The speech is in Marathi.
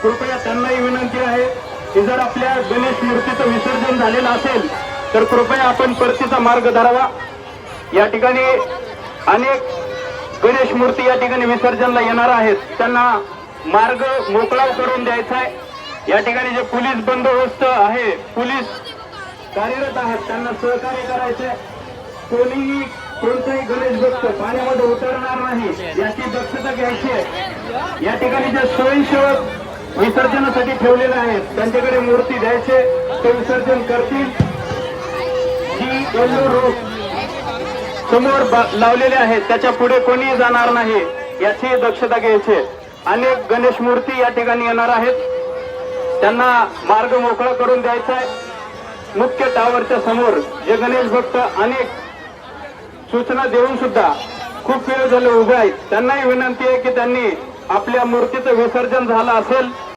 कृपया त्यांनाही विनंती आहे की जर आपल्या गणेश मूर्तीचं विसर्जन झालेलं असेल तर कृपया आपण परतीचा मार्ग धरावा। या ठिकाणी अनेक गणेश मूर्ती या ठिकाणी विसर्जनला येणार आहेत, त्यांना मार्ग मोकळा करून द्यायचा आहे। या ठिकाणी जे पोलीस बंदोबस्त आहे, पोलीस कार्यरत आहेत, त्यांना सहकार्य करायचे। कोणीही कोणताही गणेश भक्त पाण्यामध्ये उतरणार नाही याची दक्षता घ्यायची आहे। या ठिकाणी जे स्वयंसेवक विसर्जनासाठी ठेवलेले आहेत त्यांच्याकडे मूर्ती द्यायचे, ते विसर्जन करतील। जी येल्लो रोप समोर लावलेले आहेत त्याच्या पुढे कोणीही जाणार नाही याची दक्षता घ्यायची। अनेक गणेश मूर्ती या ठिकाणी येणार आहेत, त्यांना मार्ग मोकळा करून द्यायचा आहे। मुख्य टावरच्या समोर जे गणेश भक्त अनेक सूचना देऊन सुद्धा खूप वेळ झाले उभे आहेत, त्यांनाही विनंती आहे की त्यांनी आपल्या मूर्तीचं विसर्जन झालं असेल